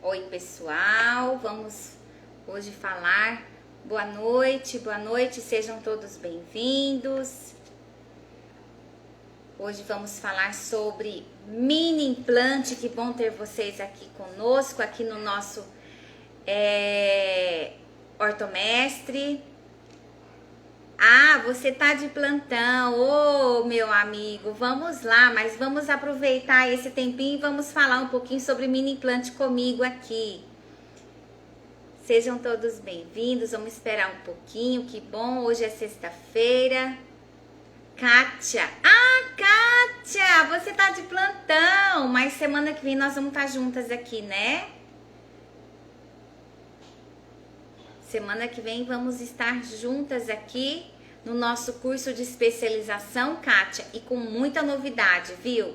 Oi pessoal, vamos hoje falar. Boa noite, sejam todos bem-vindos. Hoje vamos falar sobre mini implante, que bom ter vocês aqui conosco, aqui no nosso Ortomestre. Ah, você tá de plantão, ô meu amigo, vamos lá, mas vamos aproveitar esse tempinho e vamos falar um pouquinho sobre mini implante comigo aqui. Sejam todos bem-vindos, vamos esperar um pouquinho, que bom, hoje é sexta-feira. Kátia, Kátia, você tá de plantão, mas semana que vem nós vamos estar juntas aqui, né? Semana que vem vamos estar juntas aqui no nosso curso de especialização, Kátia, e com muita novidade, viu?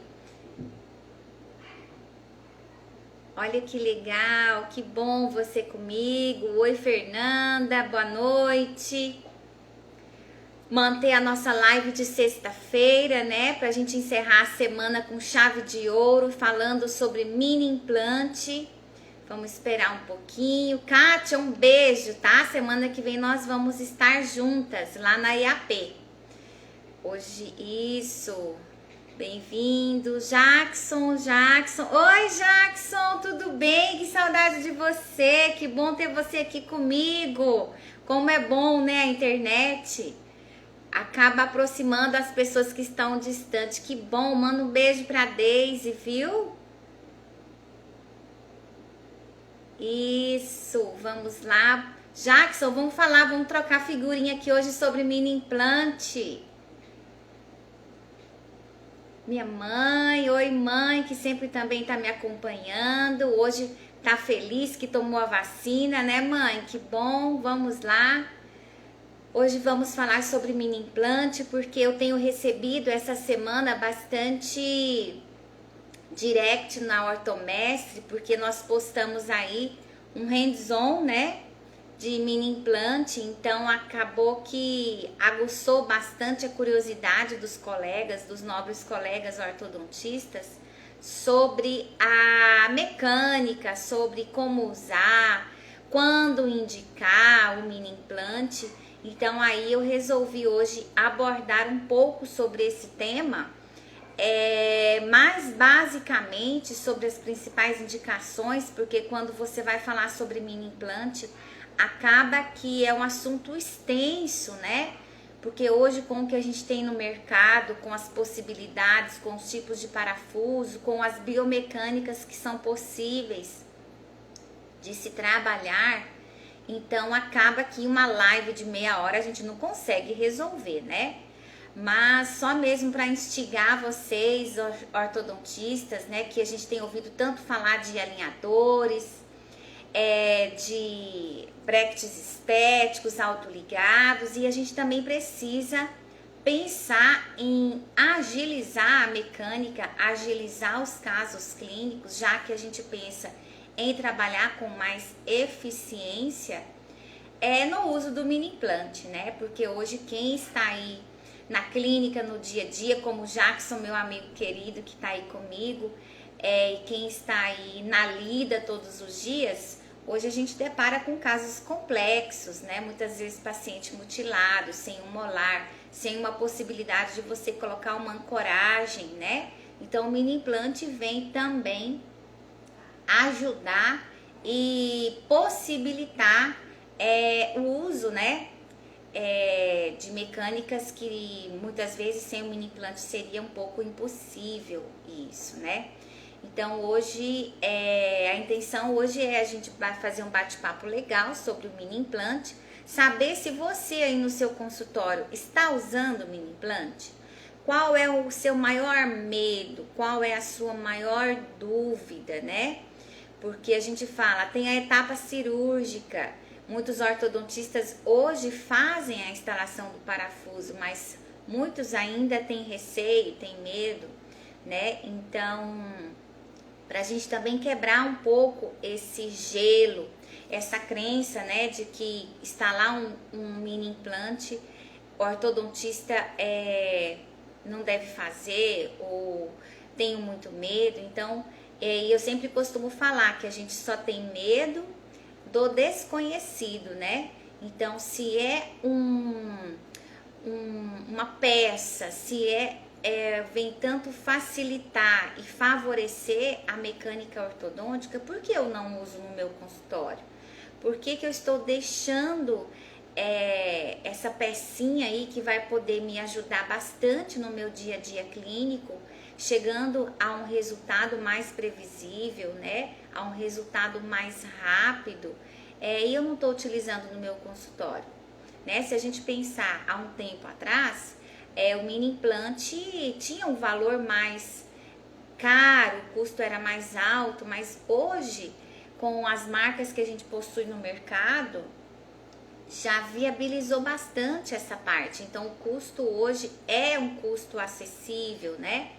Olha que legal, que bom você comigo. Oi, Fernanda, boa noite. Manter a nossa live de sexta-feira, né? Pra gente encerrar a semana com chave de ouro, falando sobre mini implante. Vamos esperar um pouquinho. Kátia, um beijo, tá? Semana que vem nós vamos estar juntas lá na IAP. Hoje, isso. Bem-vindo, Jackson. Oi, Jackson, tudo bem? Que saudade de você. Que bom ter você aqui comigo. Como é bom, né, a internet. Acaba aproximando as pessoas que estão distantes. Que bom, manda um beijo pra Daisy, viu? Isso, vamos lá. Jackson, vamos trocar figurinha aqui hoje sobre mini implante. Minha mãe, oi mãe, que sempre também tá me acompanhando. Hoje tá feliz que tomou a vacina, né mãe? Que bom, vamos lá. Hoje vamos falar sobre mini implante, porque eu tenho recebido essa semana bastante direct na Ortomestre, porque nós postamos aí um hands-on, né, de mini implante, então acabou que aguçou bastante a curiosidade dos colegas, dos nobres colegas ortodontistas, sobre a mecânica, sobre como usar, quando indicar o mini implante. Então aí eu resolvi hoje abordar um pouco sobre esse tema, mais basicamente sobre as principais indicações, porque quando você vai falar sobre mini implante, acaba que é um assunto extenso, né? Porque hoje com o que a gente tem no mercado, com as possibilidades, com os tipos de parafuso, com as biomecânicas que são possíveis de se trabalhar, então acaba que uma live de meia hora a gente não consegue resolver, né? Mas só mesmo para instigar vocês, ortodontistas, né, que a gente tem ouvido tanto falar de alinhadores, de brackets estéticos autoligados, e a gente também precisa pensar em agilizar a mecânica, agilizar os casos clínicos, já que a gente pensa em trabalhar com mais eficiência, no uso do mini implante, né? Porque hoje quem está aí na clínica, no dia a dia, como o Jackson, meu amigo querido que está aí comigo, e quem está aí na lida todos os dias, hoje a gente depara com casos complexos, né? Muitas vezes paciente mutilado, sem um molar, sem uma possibilidade de você colocar uma ancoragem, né? Então o mini implante vem também ajudar e possibilitar o uso, né, de mecânicas que muitas vezes sem o mini implante seria um pouco impossível isso, né? Então hoje, a intenção hoje é a gente fazer um bate-papo legal sobre o mini implante, saber se você aí no seu consultório está usando o mini implante, qual é o seu maior medo, qual é a sua maior dúvida, né? Porque a gente fala, tem a etapa cirúrgica. Muitos ortodontistas hoje fazem a instalação do parafuso, mas muitos ainda têm receio, têm medo, né? Então, para a gente também quebrar um pouco esse gelo, essa crença, né, de que instalar um mini implante, o ortodontista não deve fazer ou tenho muito medo. Então, E eu sempre costumo falar que a gente só tem medo do desconhecido, né? Então, se é uma peça, se vem tanto facilitar e favorecer a mecânica ortodôntica, por que eu não uso no meu consultório? Por que eu estou deixando essa pecinha aí que vai poder me ajudar bastante no meu dia a dia clínico, chegando a um resultado mais previsível, né? A um resultado mais rápido, e eu não estou utilizando no meu consultório, né? Se a gente pensar há um tempo atrás, o mini implante tinha um valor mais caro, o custo era mais alto, mas hoje, com as marcas que a gente possui no mercado, já viabilizou bastante essa parte. Então, o custo hoje é um custo acessível, né?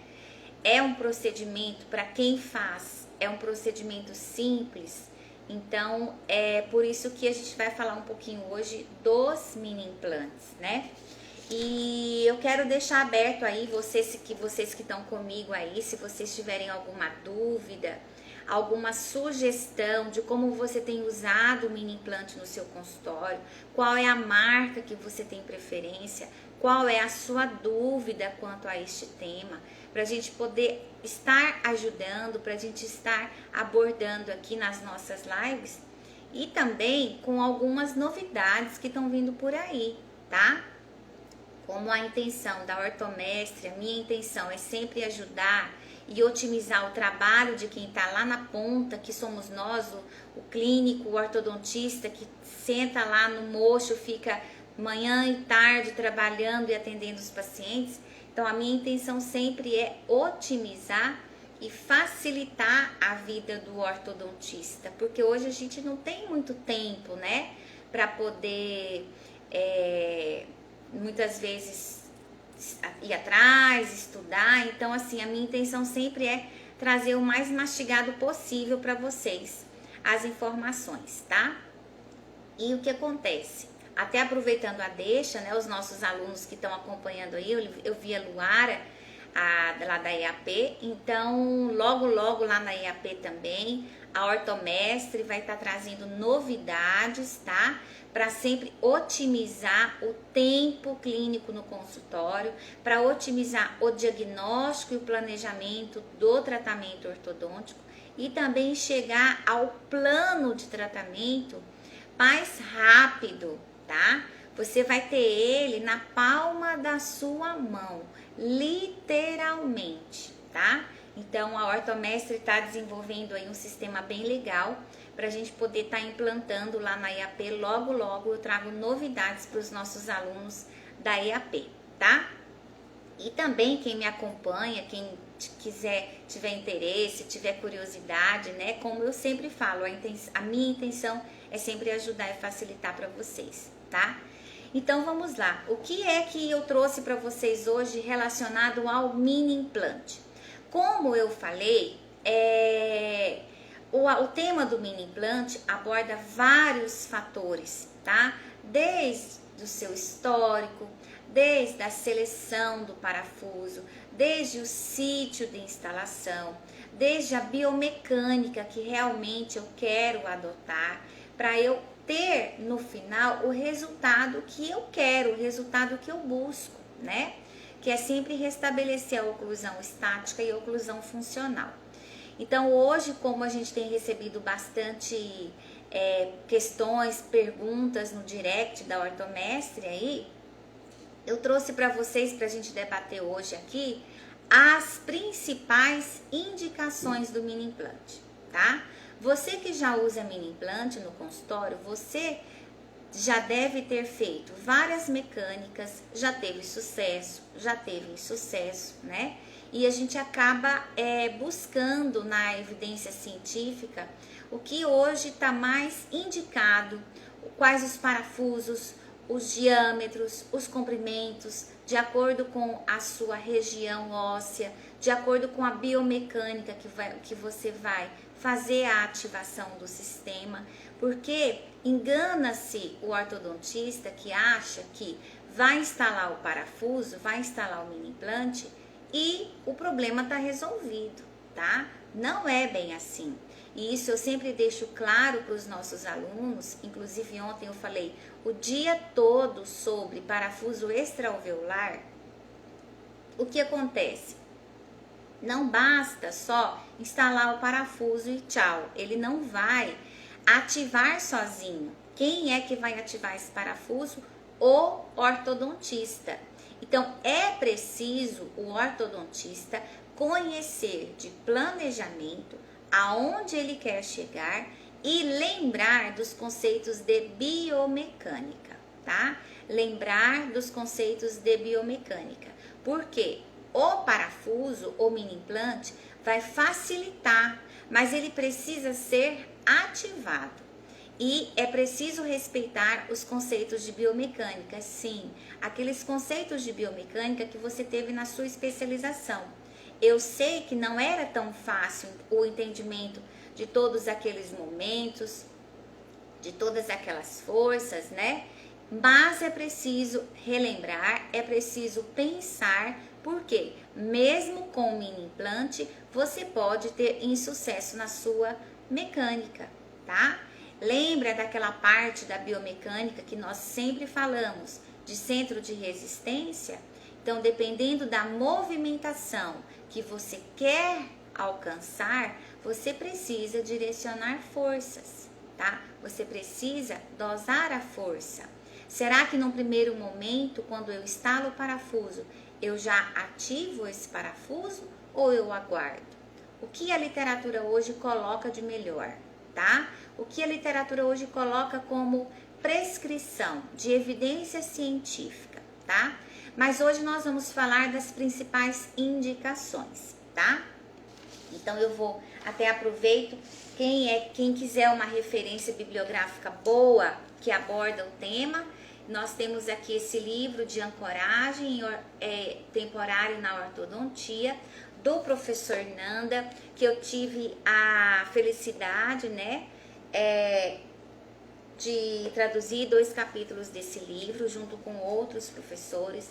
É um procedimento para quem faz, é um procedimento simples. Então, é por isso que a gente vai falar um pouquinho hoje dos mini implantes, né? E eu quero deixar aberto aí vocês que estão comigo aí, se vocês tiverem alguma dúvida, alguma sugestão de como você tem usado o mini implante no seu consultório, qual é a marca que você tem preferência, qual é a sua dúvida quanto a este tema, para a gente poder estar ajudando, para a gente estar abordando aqui nas nossas lives e também com algumas novidades que estão vindo por aí, tá? Como a intenção da ortomestre, a minha intenção é sempre ajudar e otimizar o trabalho de quem está lá na ponta, que somos nós, o clínico, o ortodontista, que senta lá no mocho, fica manhã e tarde trabalhando e atendendo os pacientes. Então, a minha intenção sempre é otimizar e facilitar a vida do ortodontista, porque hoje a gente não tem muito tempo, né, para poder muitas vezes ir atrás, estudar. Então, assim, a minha intenção sempre é trazer o mais mastigado possível para vocês as informações, tá? E o que acontece? Até aproveitando a deixa, né, os nossos alunos que estão acompanhando aí, eu vi a Luara, lá da EAP, então logo lá na EAP também, a ortomestre vai estar trazendo novidades, tá? Para sempre otimizar o tempo clínico no consultório, para otimizar o diagnóstico e o planejamento do tratamento ortodôntico e também chegar ao plano de tratamento mais rápido, tá? Você vai ter ele na palma da sua mão, literalmente, tá? Então, a ortomestre está desenvolvendo aí um sistema bem legal para a gente poder estar implantando lá na EAP. Logo eu trago novidades para os nossos alunos da EAP, tá? E também quem me acompanha, quem tiver interesse, tiver curiosidade, né? Como eu sempre falo, a minha intenção é sempre ajudar e facilitar para vocês, tá? Então vamos lá. O que é que eu trouxe para vocês hoje relacionado ao mini implante? Como eu falei, o tema do mini implante aborda vários fatores, tá? Desde o seu histórico, desde a seleção do parafuso, desde o sítio de instalação, desde a biomecânica que realmente eu quero adotar, para eu ter no final o resultado que eu quero, o resultado que eu busco, né? Que é sempre restabelecer a oclusão estática e a oclusão funcional. Então hoje, como a gente tem recebido bastante questões, perguntas no direct da ortomestre aí, eu trouxe para vocês, para a gente debater hoje aqui, as principais indicações do mini implante, tá? Você que já usa mini implante no consultório, você já deve ter feito várias mecânicas, já teve sucesso, já teve insucesso, né? E a gente acaba buscando na evidência científica o que hoje está mais indicado, quais os parafusos, os diâmetros, os comprimentos, de acordo com a sua região óssea, de acordo com a biomecânica que você vai fazer a ativação do sistema, porque engana-se o ortodontista que acha que vai instalar o parafuso, vai instalar o mini implante e o problema está resolvido, tá? Não é bem assim. E isso eu sempre deixo claro para os nossos alunos, inclusive ontem eu falei o dia todo sobre parafuso extraalveolar. O que acontece? Não basta só instalar o parafuso e tchau, ele não vai ativar sozinho. Quem é que vai ativar esse parafuso? O ortodontista. Então é preciso o ortodontista conhecer de planejamento aonde ele quer chegar e lembrar dos conceitos de biomecânica, tá? Lembrar dos conceitos de biomecânica. Por quê? O parafuso, o mini implante, vai facilitar, mas ele precisa ser ativado. E é preciso respeitar os conceitos de biomecânica, sim, aqueles conceitos de biomecânica que você teve na sua especialização. Eu sei que não era tão fácil o entendimento de todos aqueles momentos, de todas aquelas forças, né? Mas é preciso relembrar, é preciso pensar, porque mesmo com o mini implante, você pode ter insucesso na sua mecânica, tá? Lembra daquela parte da biomecânica que nós sempre falamos, de centro de resistência? Então, dependendo da movimentação que você quer alcançar, você precisa direcionar forças, tá? Você precisa dosar a força. Será que num primeiro momento, quando eu instalo o parafuso, eu já ativo esse parafuso ou eu aguardo? O que a literatura hoje coloca de melhor, tá? O que a literatura hoje coloca como prescrição de evidência científica, tá? Mas hoje nós vamos falar das principais indicações, tá? Então eu vou, até aproveito, quem quiser uma referência bibliográfica boa que aborda o tema, nós temos aqui esse livro de ancoragem temporário na ortodontia, do professor Nanda, que eu tive a felicidade, né, de traduzir 2 capítulos desse livro, junto com outros professores,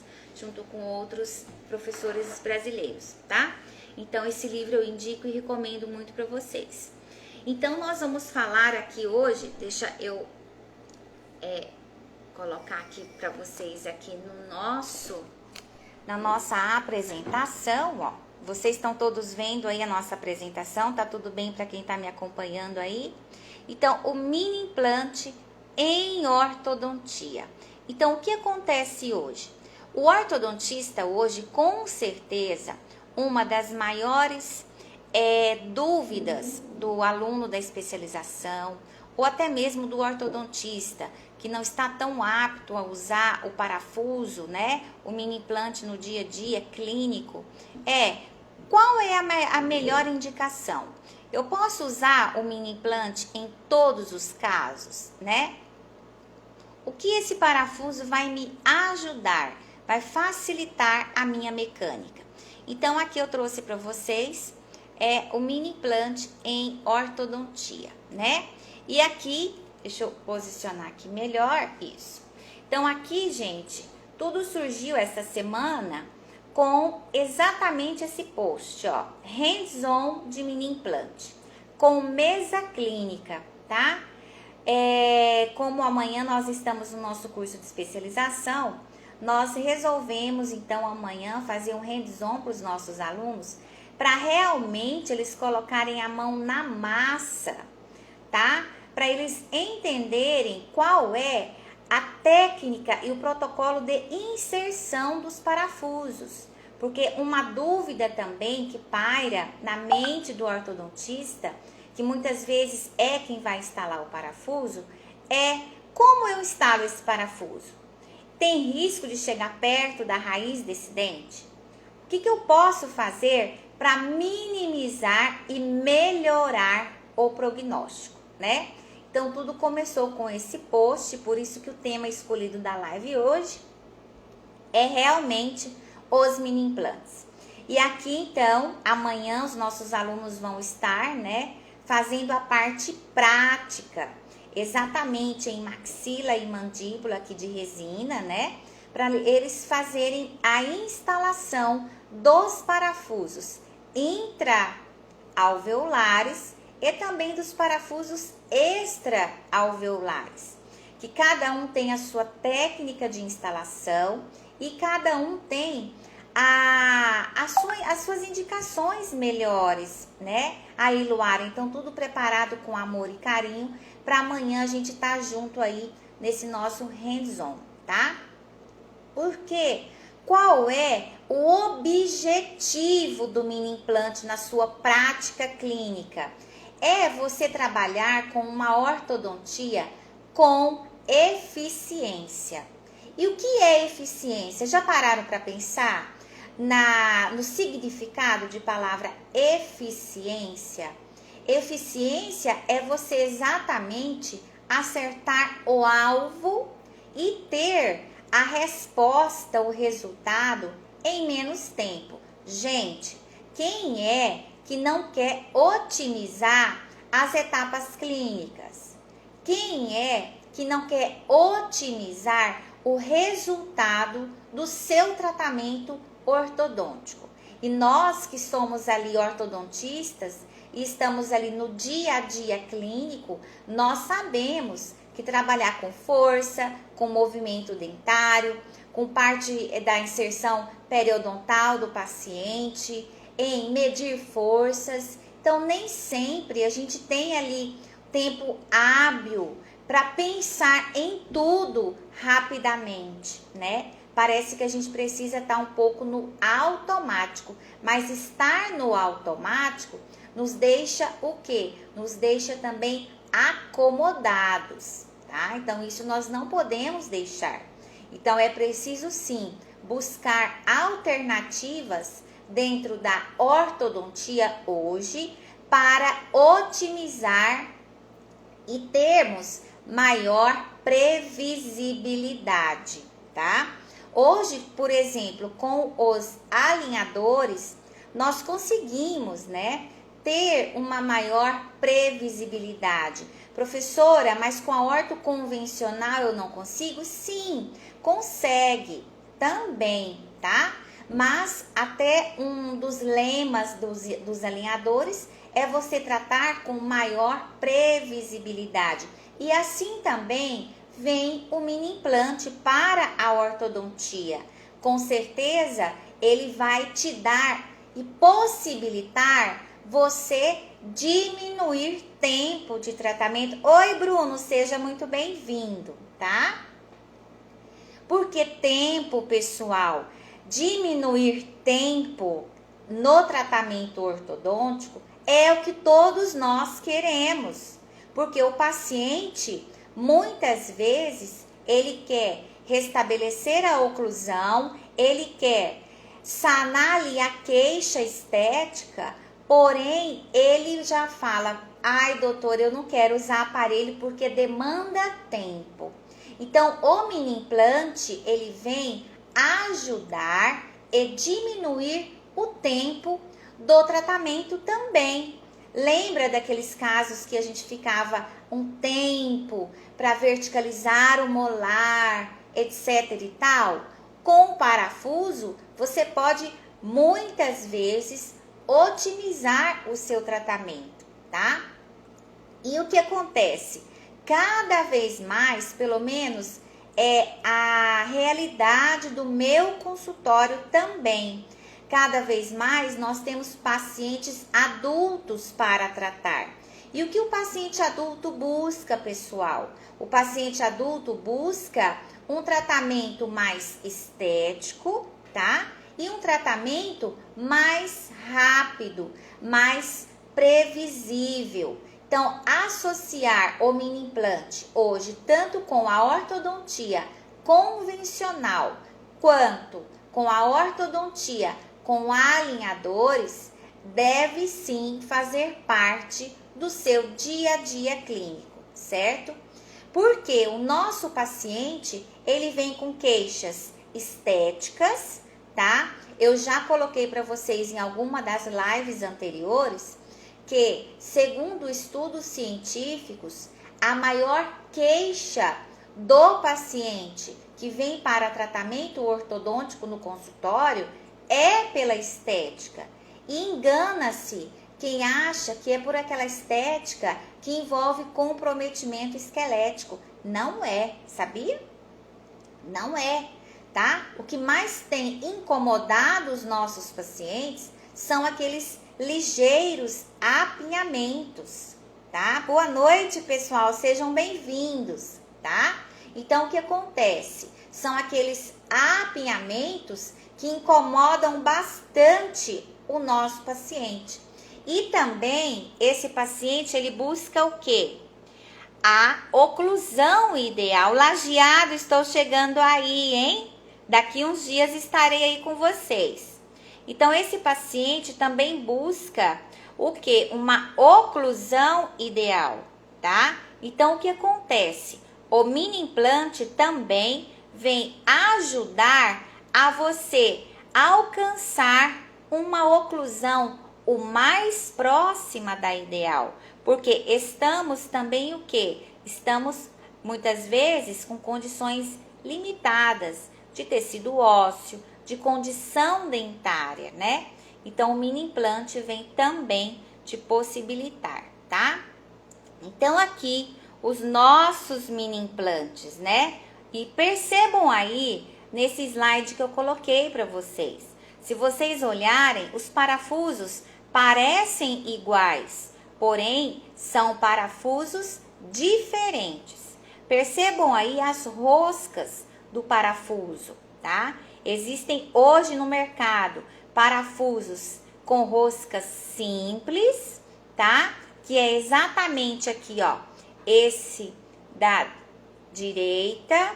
brasileiros, tá? Então, esse livro eu indico e recomendo muito para vocês. Então, nós vamos falar aqui hoje, deixa eu colocar aqui para vocês aqui na nossa apresentação, ó. Vocês estão todos vendo aí a nossa apresentação, tá tudo bem para quem tá me acompanhando aí? Então, o mini implante em ortodontia. Então, o que acontece hoje? O ortodontista hoje, com certeza, uma das maiores dúvidas do aluno da especialização, ou até mesmo do ortodontista, que não está tão apto a usar o parafuso, né? O mini implante no dia a dia clínico, qual é a melhor indicação? Eu posso usar o mini implante em todos os casos, né? O que esse parafuso vai me ajudar? Vai facilitar a minha mecânica. Então, aqui eu trouxe para vocês o mini implante em ortodontia, né? E aqui, deixa eu posicionar aqui melhor, isso. Então, aqui, gente, tudo surgiu essa semana com exatamente esse post, ó, hands-on de mini implante, com mesa clínica, tá? Como amanhã nós estamos no nosso curso de especialização, nós resolvemos então amanhã fazer um hands-on para os nossos alunos, para realmente eles colocarem a mão na massa, tá? Para eles entenderem qual é a técnica e o protocolo de inserção dos parafusos. Porque uma dúvida também que paira na mente do ortodontista, que muitas vezes é quem vai instalar o parafuso, é como eu instalo esse parafuso? Tem risco de chegar perto da raiz desse dente? O que eu posso fazer para minimizar e melhorar o prognóstico, né? Então, tudo começou com esse post, por isso que o tema escolhido da live hoje é realmente os mini implantes. E aqui, então, amanhã os nossos alunos vão estar, né, fazendo a parte prática, exatamente em maxila e mandíbula aqui de resina, né, para eles fazerem a instalação dos parafusos alveolares e também dos parafusos extra-alveolares, que cada um tem a sua técnica de instalação e cada um tem as suas indicações melhores, né? Aí, Luara, então tudo preparado com amor e carinho para amanhã a gente tá junto aí nesse nosso hands-on, tá? Porque qual é o objetivo do mini implante na sua prática clínica? É você trabalhar com uma ortodontia com eficiência. E o que é eficiência? Já pararam para pensar no significado de palavra eficiência? Eficiência é você exatamente acertar o alvo e ter a resposta, o resultado em menos tempo. Gente, quem é que não quer otimizar as etapas clínicas? Quem é que não quer otimizar o resultado do seu tratamento ortodôntico? E nós que somos ali ortodontistas e estamos ali no dia a dia clínico, nós sabemos que trabalhar com força, com movimento dentário, com parte da inserção periodontal do paciente, em medir forças. Então, nem sempre a gente tem ali tempo hábil para pensar em tudo rapidamente, né? Parece que a gente precisa estar um pouco no automático, mas estar no automático nos deixa o quê? Nos deixa também acomodados, tá? Então, isso nós não podemos deixar. Então, é preciso sim buscar alternativas dentro da ortodontia hoje para otimizar e termos maior previsibilidade, tá? Hoje, por exemplo, com os alinhadores, nós conseguimos, né, ter uma maior previsibilidade. Professora, mas com a orto convencional eu não consigo? Sim, consegue também, tá? Mas até um dos lemas dos alinhadores é você tratar com maior previsibilidade. E assim também vem o mini implante para a ortodontia. Com certeza, ele vai te dar e possibilitar você diminuir tempo de tratamento. Oi, Bruno, seja muito bem-vindo, tá? Porque tempo, pessoal, diminuir tempo no tratamento ortodôntico é o que todos nós queremos. Porque o paciente, muitas vezes, ele quer restabelecer a oclusão, ele quer sanar ali a queixa estética, porém, ele já fala, ai, doutor, eu não quero usar aparelho porque demanda tempo. Então, o mini implante, ele vem ajudar e diminuir o tempo do tratamento também. Lembra daqueles casos que a gente ficava um tempo para verticalizar o molar, etc e tal? Com o parafuso, você pode muitas vezes otimizar o seu tratamento, tá? E o que acontece? Cada vez mais, pelo menos, é a realidade do meu consultório também. Cada vez mais nós temos pacientes adultos para tratar. E o que o paciente adulto busca, pessoal? O paciente adulto busca um tratamento mais estético, tá? E um tratamento mais rápido, mais previsível. Então, associar o mini implante hoje, tanto com a ortodontia convencional, quanto com a ortodontia com alinhadores, deve sim fazer parte do seu dia a dia clínico, certo? Porque o nosso paciente, ele vem com queixas estéticas, tá? Eu já coloquei para vocês em alguma das lives anteriores que, segundo estudos científicos, a maior queixa do paciente que vem para tratamento ortodôntico no consultório é pela estética. E engana-se quem acha que é por aquela estética que envolve comprometimento esquelético. Não é, sabia? Não é, tá? O que mais tem incomodado os nossos pacientes são aqueles ligeiros apinhamentos, tá? Boa noite, pessoal, sejam bem-vindos, tá? Então, o que acontece? São aqueles apinhamentos que incomodam bastante o nosso paciente. E também, esse paciente, ele busca o quê? A oclusão ideal. Lajeado, estou chegando aí, hein? Daqui uns dias estarei aí com vocês. Então, esse paciente também busca o quê? Uma oclusão ideal, tá? Então, o que acontece? O mini implante também vem ajudar a você alcançar uma oclusão o mais próxima da ideal. Porque estamos também o quê? Estamos muitas vezes com condições limitadas de tecido ósseo, de condição dentária, né? Então, o mini implante vem também te possibilitar, tá? Então, aqui, os nossos mini implantes, né? E percebam aí, nesse slide que eu coloquei para vocês. Se vocês olharem, os parafusos parecem iguais, porém, são parafusos diferentes. Percebam aí as roscas do parafuso, tá? Existem hoje no mercado parafusos com roscas simples, tá? Que é exatamente aqui, ó, esse da direita.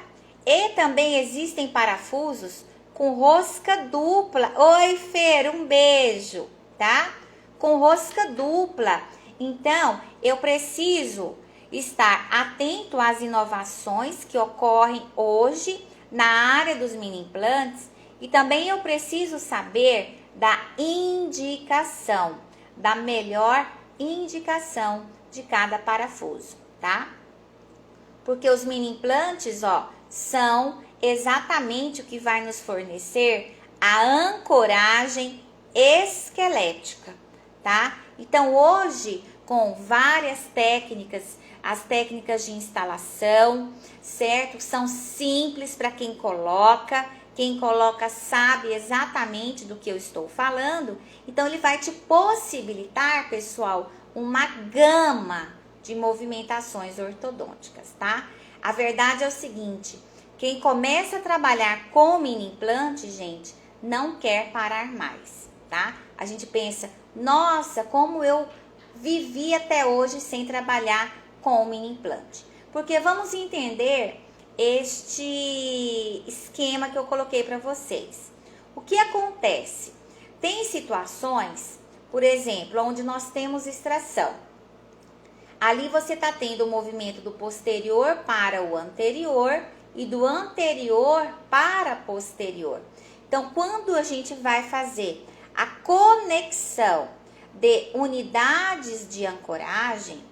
E também existem parafusos com rosca dupla. Oi, Fer, um beijo, tá? Com rosca dupla. Então, eu preciso estar atento às inovações que ocorrem hoje na área dos mini implantes e também eu preciso saber da indicação, da melhor indicação de cada parafuso, tá? Porque os mini implantes, ó, são exatamente o que vai nos fornecer a ancoragem esquelética, tá? Então, hoje, com várias técnicas, as técnicas de instalação, certo? São simples para quem coloca sabe exatamente do que eu estou falando. Então, ele vai te possibilitar, pessoal, uma gama de movimentações ortodônticas, tá? A verdade é o seguinte, quem começa a trabalhar com mini implante, gente, não quer parar mais, tá? A gente pensa, nossa, como eu vivi até hoje sem trabalhar com o mini implante. Porque vamos entender este esquema que eu coloquei para vocês. O que acontece? Tem situações, por exemplo, onde nós temos extração. Ali você está tendo o movimento do posterior para o anterior e do anterior para posterior. Então, quando a gente vai fazer a conexão de unidades de ancoragem,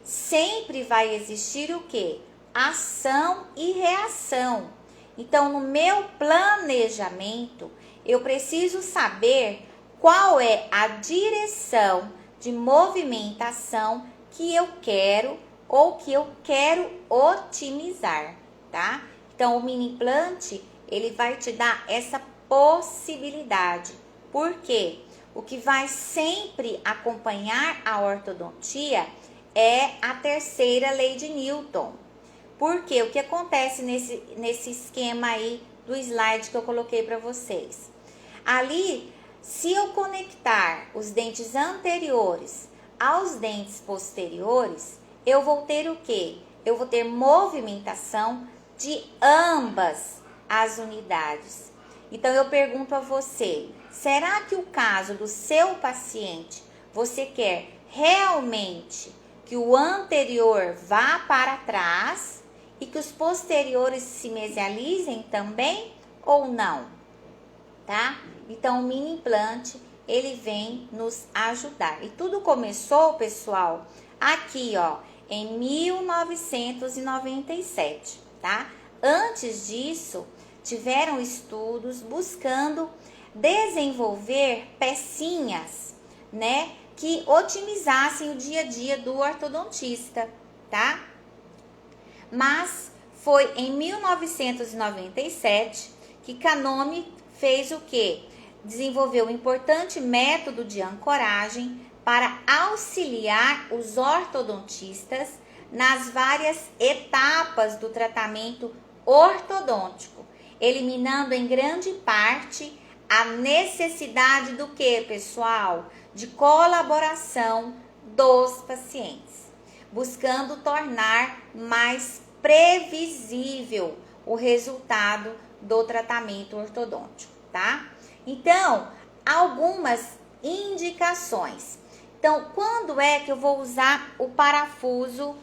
sempre vai existir o quê? Ação e reação. Então, no meu planejamento, eu preciso saber qual é a direção de movimentação que eu quero ou que eu quero otimizar, tá? Então, o mini implante, ele vai te dar essa possibilidade. Por quê? O que vai sempre acompanhar a ortodontia é a terceira lei de Newton. Porque o que acontece nesse esquema aí do slide que eu coloquei para vocês? Ali, se eu conectar os dentes anteriores aos dentes posteriores, eu vou ter o quê? Eu vou ter movimentação de ambas as unidades. Então, eu pergunto a você, será que o caso do seu paciente, você quer realmente que o anterior vá para trás e que os posteriores se mesializem também ou não? Tá? Então, o mini implante, ele vem nos ajudar. E tudo começou, pessoal, aqui, ó, em 1997, tá? Antes disso, tiveram estudos buscando desenvolver pecinhas, né, que otimizassem o dia a dia do ortodontista, tá? Mas foi em 1997 que Canome fez o quê? Desenvolveu um importante método de ancoragem para auxiliar os ortodontistas nas várias etapas do tratamento ortodôntico, eliminando em grande parte a necessidade do que, pessoal? De colaboração dos pacientes, buscando tornar mais previsível o resultado do tratamento ortodôntico, tá? Então, algumas indicações. Então, quando é que eu vou usar o parafuso,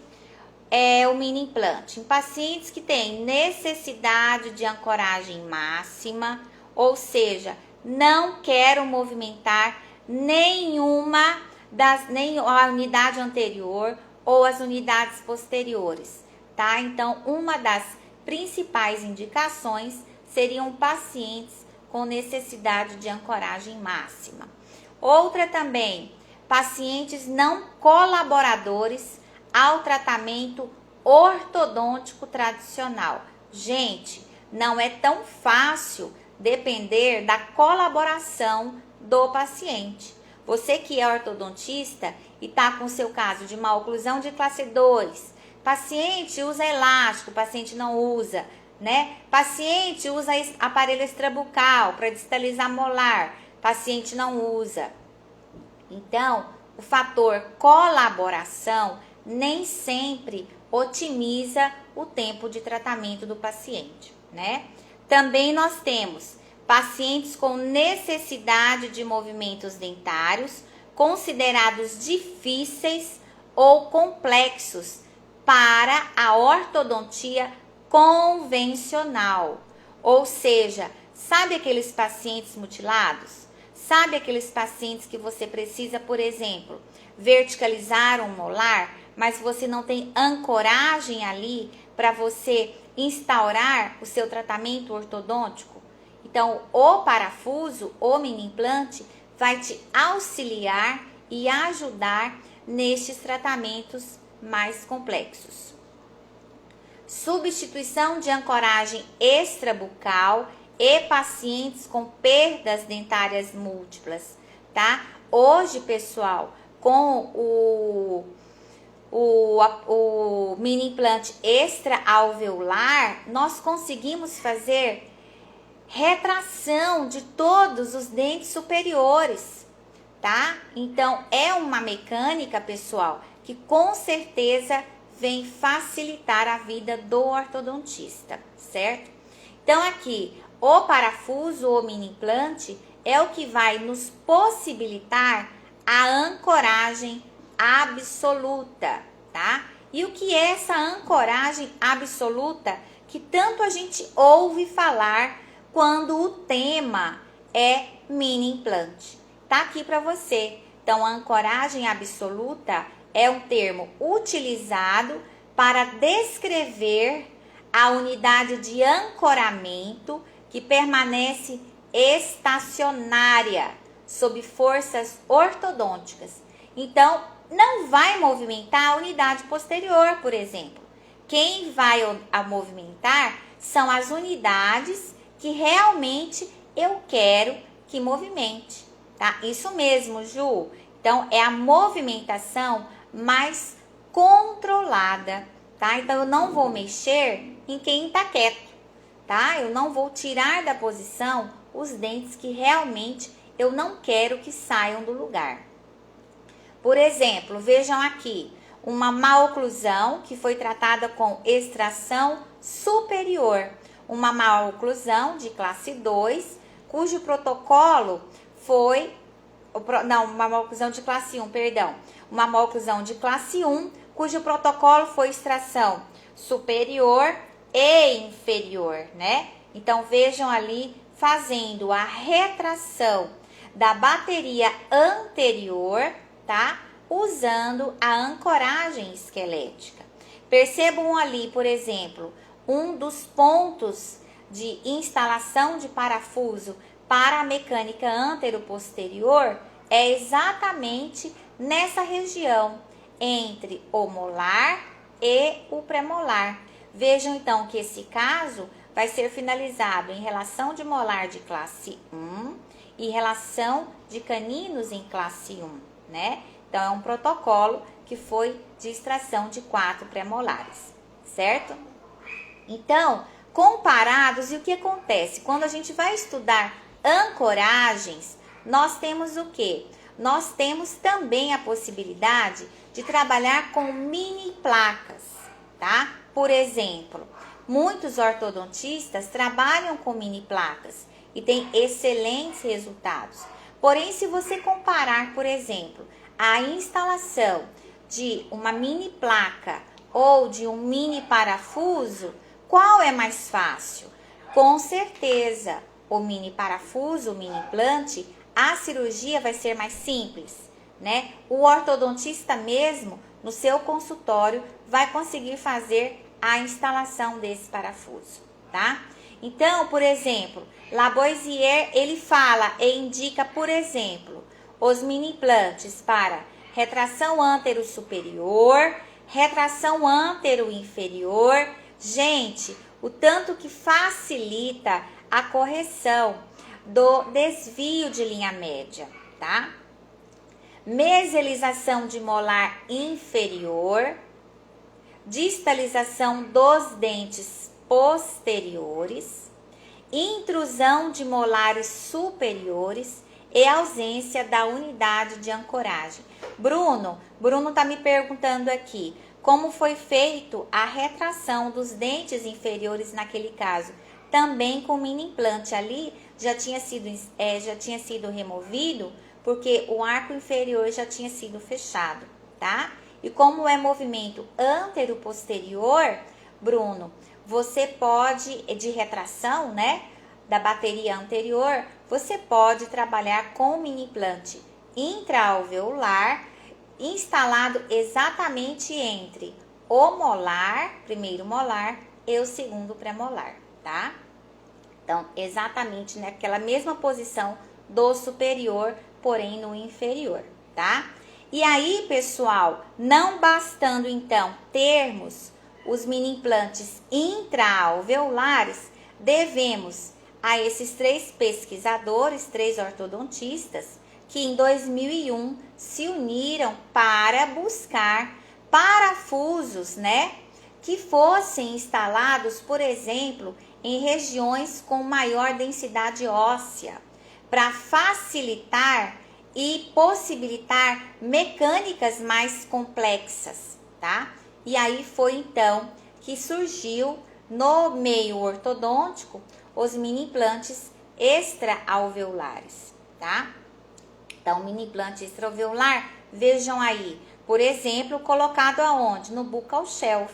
o mini implante? Em pacientes que têm necessidade de ancoragem máxima, ou seja, não quero movimentar nem a unidade anterior ou as unidades posteriores, tá? Então, uma das principais indicações seriam pacientes com necessidade de ancoragem máxima. Outra também, pacientes não colaboradores ao tratamento ortodôntico tradicional. Gente, não é tão fácil depender da colaboração do paciente. Você que é ortodontista e está com o seu caso de maloclusão de classe 2, paciente usa elástico, paciente não usa, né? Paciente usa aparelho extrabucal para distalizar molar, paciente não usa. Então, o fator colaboração nem sempre otimiza o tempo de tratamento do paciente, né? Também nós temos pacientes com necessidade de movimentos dentários considerados difíceis ou complexos para a ortodontia convencional. Ou seja, sabe aqueles pacientes mutilados? Sabe aqueles pacientes que você precisa, por exemplo, verticalizar um molar, mas você não tem ancoragem ali para você instaurar o seu tratamento ortodôntico? Então, o parafuso, o mini implante, vai te auxiliar e ajudar nestes tratamentos mais complexos. Substituição de ancoragem extrabucal e pacientes com perdas dentárias múltiplas, tá? Hoje, pessoal, com o mini implante extra-alveolar, nós conseguimos fazer retração de todos os dentes superiores, tá? Então, é uma mecânica, pessoal, que com certeza vem facilitar a vida do ortodontista, certo? Então, aqui, o parafuso ou mini implante é o que vai nos possibilitar a ancoragem absoluta, tá? E o que é essa ancoragem absoluta que tanto a gente ouve falar quando o tema é mini implante? Tá aqui para você. Então, a ancoragem absoluta é um termo utilizado para descrever a unidade de ancoramento que permanece estacionária sob forças ortodônticas. Então, não vai movimentar a unidade posterior, por exemplo. Quem vai a movimentar são as unidades que realmente eu quero que movimente, tá? Isso mesmo, Ju. Então, é a movimentação mais controlada, tá? Então, eu não vou mexer em quem tá quieto, tá? Eu não vou tirar da posição os dentes que realmente eu não quero que saiam do lugar. Por exemplo, vejam aqui, uma maloclusão que foi tratada com extração superior. Uma maloclusão de classe 2, cujo protocolo foi... Não, uma maloclusão de classe 1, perdão. Uma maloclusão de classe 1, cujo protocolo foi extração superior e inferior, né? Então, vejam ali, fazendo a retração da bateria anterior, tá? Usando a ancoragem esquelética. Percebam ali, por exemplo, um dos pontos de instalação de parafuso para a mecânica antero-posterior é exatamente nessa região entre o molar e o premolar. Vejam então que esse caso vai ser finalizado em relação de molar de classe 1 e relação de caninos em classe 1, né? Então, é um protocolo que foi de extração de 4 premolares, certo? Então, comparados, e o que acontece? Quando a gente vai estudar ancoragens, nós temos o quê? Nós temos também a possibilidade de trabalhar com mini placas, tá? Por exemplo, muitos ortodontistas trabalham com mini placas e têm excelentes resultados. Porém, se você comparar, por exemplo, a instalação de uma mini placa ou de um mini parafuso, qual é mais fácil? Com certeza, o mini parafuso, o mini implante, a cirurgia vai ser mais simples, né? O ortodontista mesmo, no seu consultório, vai conseguir fazer a instalação desse parafuso, tá? Então, por exemplo, Lavoisier, ele fala e indica, por exemplo, os mini implantes para retração antero-superior, retração antero-inferior. Gente, o tanto que facilita a correção do desvio de linha média, tá? Mesialização de molar inferior, distalização dos dentes posteriores, intrusão de molares superiores e ausência da unidade de ancoragem. Bruno tá me perguntando aqui, como foi feito a retração dos dentes inferiores naquele caso? Também com mini implante ali já tinha sido removido, porque o arco inferior já tinha sido fechado, tá? E como é movimento antero-posterior, Bruno, você pode, de retração, né, da bateria anterior, você pode trabalhar com mini implante intraalveolar, instalado exatamente entre o molar, primeiro molar, e o segundo premolar, tá? Então, exatamente naquela mesma posição do superior, porém no inferior, tá? E aí, pessoal, não bastando então termos os mini implantes intraalveolares, devemos a esses 3 pesquisadores, 3 ortodontistas, que em 2001 se uniram para buscar parafusos, né, que fossem instalados, por exemplo, em regiões com maior densidade óssea, para facilitar e possibilitar mecânicas mais complexas, tá? E aí foi então que surgiu no meio ortodôntico os mini implantes extraalveolares, tá? Então, mini implante extraalveolar, vejam aí, por exemplo, colocado aonde? No buccal shelf,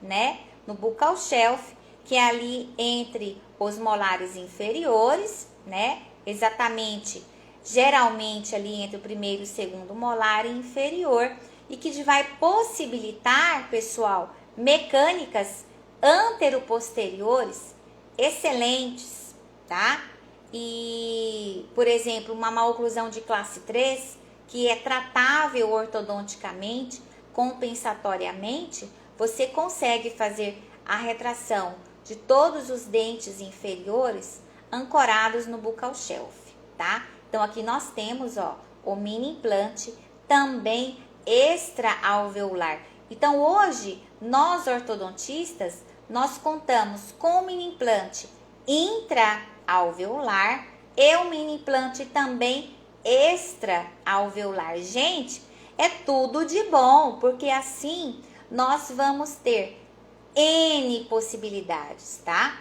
né? No buccal shelf, que é ali entre os molares inferiores, né? Exatamente, geralmente ali entre o primeiro e o segundo molar inferior, e que vai possibilitar, pessoal, mecânicas antero-posteriores excelentes, tá? E, por exemplo, uma maloclusão de classe 3, que é tratável ortodonticamente, compensatoriamente, você consegue fazer a retração de todos os dentes inferiores ancorados no buccal shelf, tá? Então, aqui nós temos, ó, o mini implante também extraalveolar. Então, hoje, nós ortodontistas, nós contamos com o mini implante intraalveolar e o mini implante também extraalveolar. Gente, é tudo de bom, porque assim nós vamos ter N possibilidades, tá?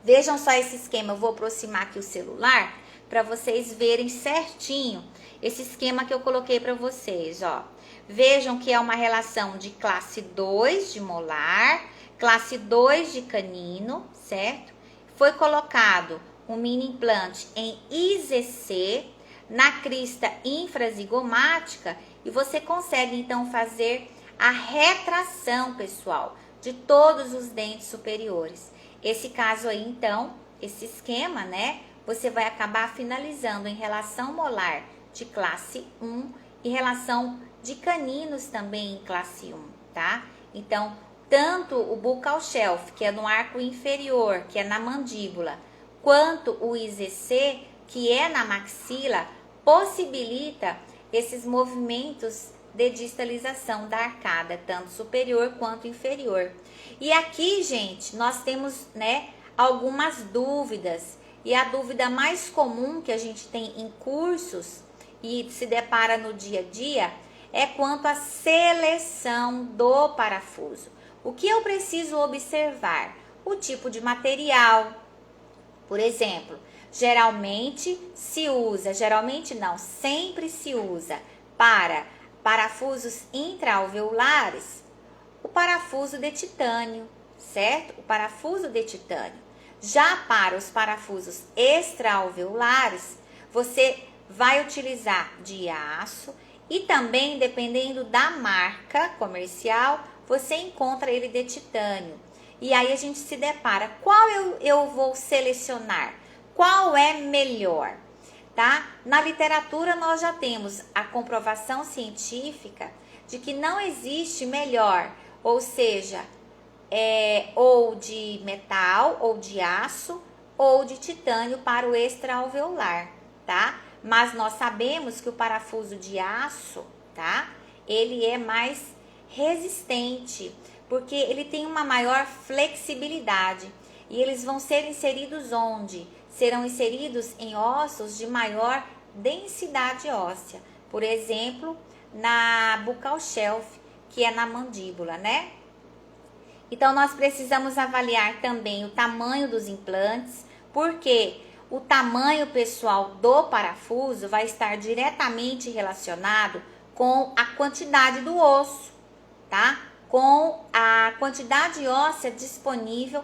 Vejam só esse esquema, eu vou aproximar aqui o celular para vocês verem certinho esse esquema que eu coloquei para vocês, ó. Vejam que é uma relação de classe 2 de molar, classe 2 de canino, certo? Foi colocado um mini implante em IZC na crista infrazigomática e você consegue então fazer a retração, pessoal, de todos os dentes superiores. Esse caso aí, então, esse esquema, né, você vai acabar finalizando em relação molar de classe 1 e relação de caninos também em classe 1, tá? Então, tanto o buccal shelf, que é no arco inferior, que é na mandíbula, quanto o IZC, que é na maxila, possibilita esses movimentos de distalização da arcada, tanto superior quanto inferior. E aqui, gente, nós temos, né, algumas dúvidas. E a dúvida mais comum que a gente tem em cursos e se depara no dia a dia é quanto à seleção do parafuso. O que eu preciso observar? O tipo de material. Por exemplo, sempre se usa para parafusos intraalveolares o parafuso de titânio, certo? O parafuso de titânio. Já para os parafusos extraalveolares, você vai utilizar de aço e também, dependendo da marca comercial, você encontra ele de titânio. E aí a gente se depara, qual eu vou selecionar? Qual é melhor? Tá? Na literatura nós já temos a comprovação científica de que não existe melhor, ou seja, ou de metal, ou de aço, ou de titânio para o extraalveolar, tá? Mas nós sabemos que o parafuso de aço, tá? Ele é mais resistente, porque ele tem uma maior flexibilidade. E eles vão ser inseridos onde? Serão inseridos em ossos de maior densidade óssea. Por exemplo, na buccal shelf, que é na mandíbula, né? Então, nós precisamos avaliar também o tamanho dos implantes, porque o tamanho, pessoal, do parafuso vai estar diretamente relacionado com a quantidade do osso, tá? Com a quantidade óssea disponível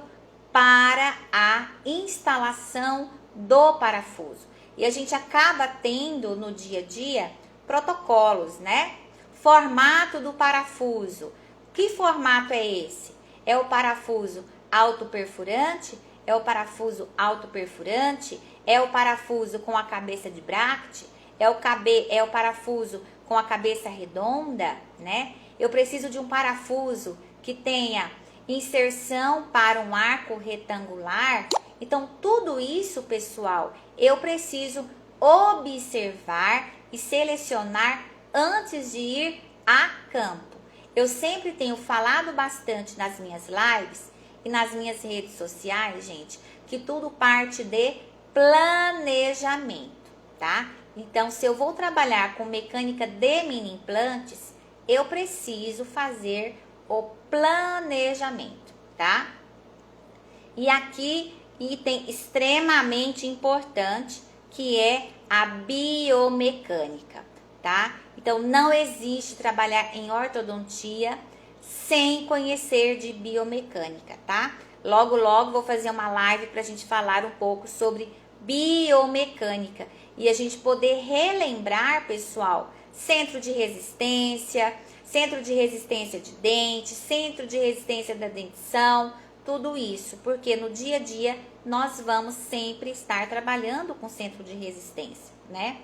para a instalação do parafuso. E a gente acaba tendo no dia a dia protocolos, né? Formato do parafuso. Que formato é esse? É o parafuso autoperfurante? É o parafuso autoperfurante? É o parafuso com a cabeça de bract? É o parafuso com a cabeça redonda, né? Eu preciso de um parafuso que tenha inserção para um arco retangular. Então, tudo isso, pessoal, eu preciso observar e selecionar antes de ir a campo. Eu sempre tenho falado bastante nas minhas lives e nas minhas redes sociais, gente, que tudo parte de planejamento, tá? Então, se eu vou trabalhar com mecânica de mini implantes, eu preciso fazer o planejamento, tá? E aqui, item extremamente importante, que é a biomecânica, tá? Então, não existe trabalhar em ortodontia sem conhecer de biomecânica, tá? Logo, logo vou fazer uma live para a gente falar um pouco sobre biomecânica e a gente poder relembrar, pessoal, centro de resistência de dente, centro de resistência da dentição, tudo isso, porque no dia a dia nós vamos sempre estar trabalhando com centro de resistência, né?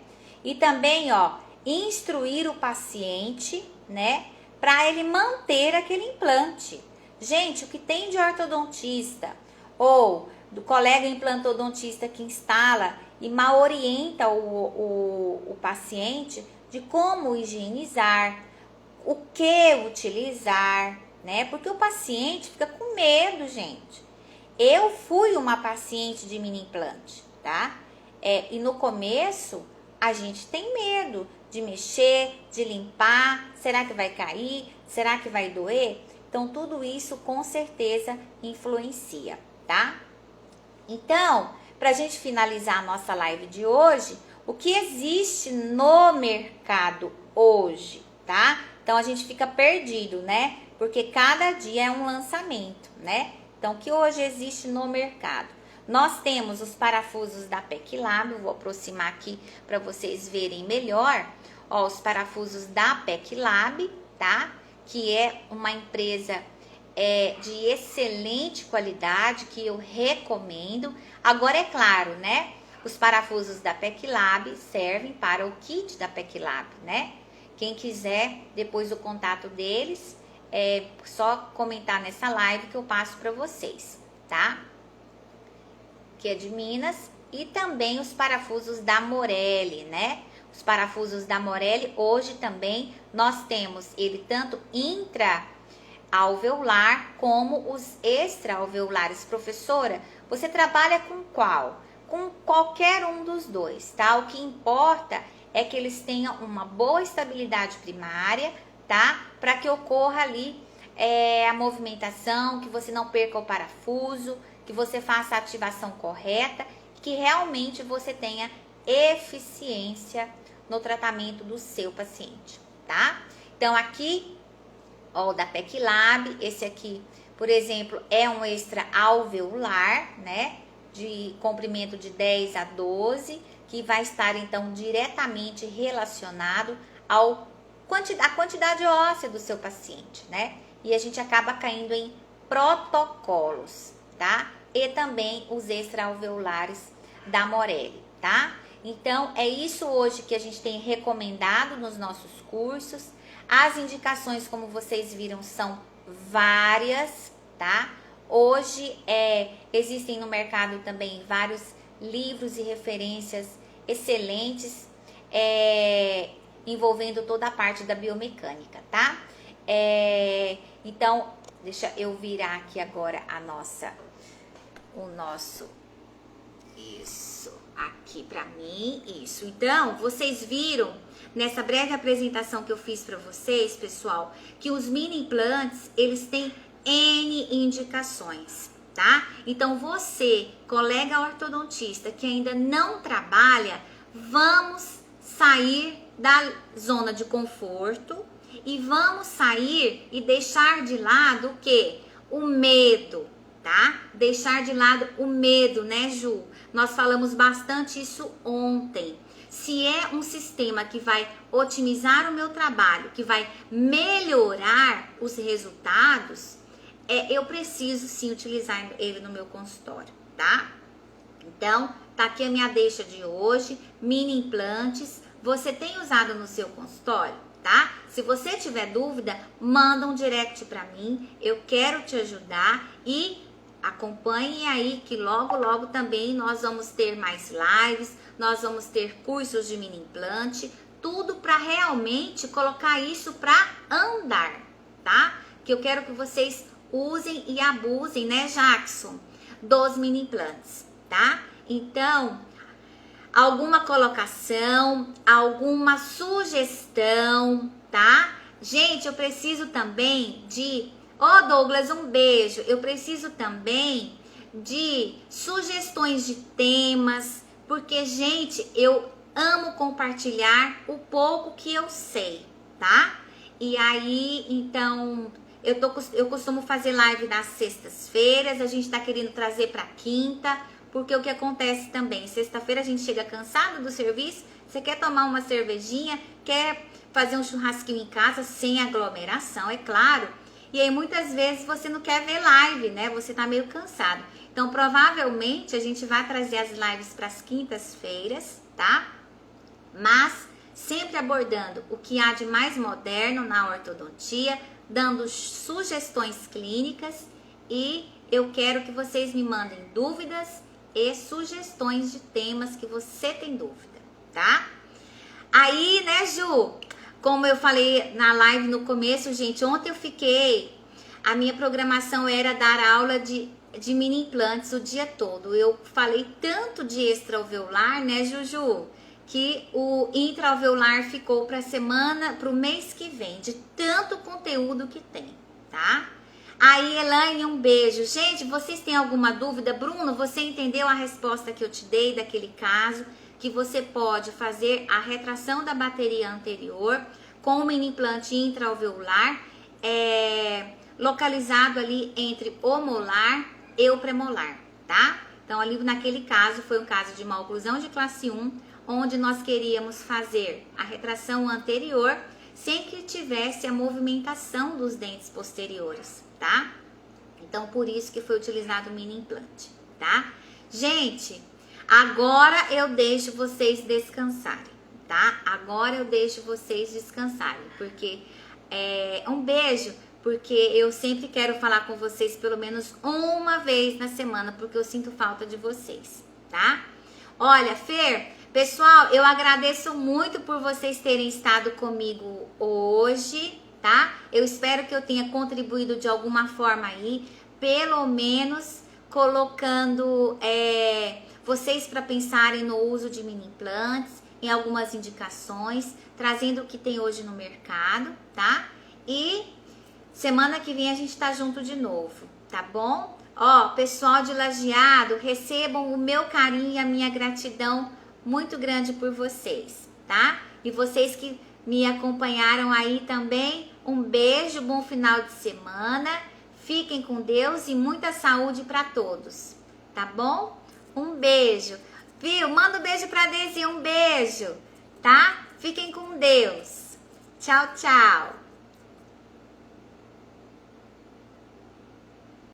E também, ó, instruir o paciente, né, para ele manter aquele implante. Gente, o que tem de ortodontista ou do colega implantodontista que instala e mal orienta o paciente de como higienizar, o que utilizar, né? Porque o paciente fica com medo, gente. Eu fui uma paciente de mini implante, tá? E no começo a gente tem medo de mexer, de limpar. Será que vai cair? Será que vai doer? Então, tudo isso com certeza influencia, tá? Então, para a gente finalizar a nossa live de hoje, o que existe no mercado hoje, tá? Então, a gente fica perdido, né? Porque cada dia é um lançamento, né? Então, o que hoje existe no mercado? Nós temos os parafusos da PEC Lab, eu vou aproximar aqui para vocês verem melhor. Ó, os parafusos da PEC Lab, tá? Que é uma empresa de excelente qualidade, que eu recomendo. Agora, é claro, né? Os parafusos da PEC Lab servem para o kit da PEC Lab, né? Quem quiser depois o contato deles, é só comentar nessa live que eu passo para vocês, tá? Que é de Minas. E também os parafusos da Morelli, né? Os parafusos da Morelli, hoje também nós temos ele tanto intra-alveolar como os extra-alveolares. Professora, você trabalha com qual? Com qualquer um dos dois, tá? O que importa é que eles tenham uma boa estabilidade primária, tá? Para que ocorra ali a movimentação, que você não perca o parafuso, que você faça a ativação correta, que realmente você tenha eficiência no tratamento do seu paciente, tá? Então aqui, ó, o da PEC Lab, esse aqui, por exemplo, é um extra alveolar, né? De comprimento de 10 a 12, que vai estar então diretamente relacionado à quantidade óssea do seu paciente, né? E a gente acaba caindo em protocolos, tá? E também os extra-alveolares da Morelli, tá? Então, é isso hoje que a gente tem recomendado nos nossos cursos. As indicações, como vocês viram, são várias, tá? Hoje, existem no mercado também vários livros e referências excelentes, envolvendo toda a parte da biomecânica, tá? Então, deixa eu virar aqui agora isso, aqui pra mim, isso. Então, vocês viram nessa breve apresentação que eu fiz pra vocês, pessoal, que os mini implantes, eles têm N indicações, tá? Então, você, colega ortodontista que ainda não trabalha, vamos sair da zona de conforto e vamos sair e deixar de lado o quê? O medo, tá? Deixar de lado o medo, né, Ju? Nós falamos bastante isso ontem. Se é um sistema que vai otimizar o meu trabalho, que vai melhorar os resultados, eu preciso sim utilizar ele no meu consultório, tá? Então, tá aqui a minha deixa de hoje, mini implantes. Você tem usado no seu consultório, tá? Se você tiver dúvida, manda um direct para mim, eu quero te ajudar e acompanhe aí que logo, logo também nós vamos ter mais lives, nós vamos ter cursos de mini implante, tudo para realmente colocar isso para andar, tá? Que eu quero que vocês usem e abusem, né, Jackson, dos mini implantes, tá? Então, alguma colocação, alguma sugestão, tá? Gente, eu preciso também de... Douglas, um beijo. Eu preciso também de sugestões de temas, porque, gente, eu amo compartilhar o pouco que eu sei, tá? E aí, então, eu costumo fazer live nas sextas-feiras, a gente tá querendo trazer pra quinta, porque o que acontece também, sexta-feira a gente chega cansado do serviço, você quer tomar uma cervejinha, quer fazer um churrasquinho em casa, sem aglomeração, é claro. E aí muitas vezes você não quer ver live, né? Você tá meio cansado. Então provavelmente a gente vai trazer as lives para as quintas-feiras, tá? Mas sempre abordando o que há de mais moderno na ortodontia, dando sugestões clínicas e eu quero que vocês me mandem dúvidas e sugestões de temas que você tem dúvida, tá? Aí, né, Ju? Como eu falei na live no começo, gente, ontem a minha programação era dar aula de mini implantes o dia todo. Eu falei tanto de extra-alveolar, né, Juju? Que o intra-alveolar ficou para o mês que vem, de tanto conteúdo que tem, tá? Aí, Elaine, um beijo. Gente, vocês têm alguma dúvida? Bruno, você entendeu a resposta que eu te dei daquele caso? Que você pode fazer a retração da bateria anterior com o mini implante intra-alveolar localizado ali entre o molar e o premolar, tá? Então, ali naquele caso, foi um caso de uma oclusão de classe 1, onde nós queríamos fazer a retração anterior sem que tivesse a movimentação dos dentes posteriores, tá? Então, por isso que foi utilizado o mini implante, tá? Gente, agora eu deixo vocês descansarem. tá? Agora eu deixo vocês descansarem, porque um beijo, porque eu sempre quero falar com vocês pelo menos uma vez na semana, porque eu sinto falta de vocês, tá? Olha, Fer, pessoal, eu agradeço muito por vocês terem estado comigo hoje, tá? Eu espero que eu tenha contribuído de alguma forma aí, pelo menos colocando vocês para pensarem no uso de mini implantes, em algumas indicações, trazendo o que tem hoje no mercado, tá? E semana que vem a gente tá junto de novo, tá bom? Ó, pessoal de Lajeado, recebam o meu carinho e a minha gratidão muito grande por vocês, tá? E vocês que me acompanharam aí também, um beijo, bom final de semana, fiquem com Deus e muita saúde para todos, tá bom? Um beijo, viu? Manda um beijo pra Daisy, um beijo, tá? Fiquem com Deus. Tchau, tchau.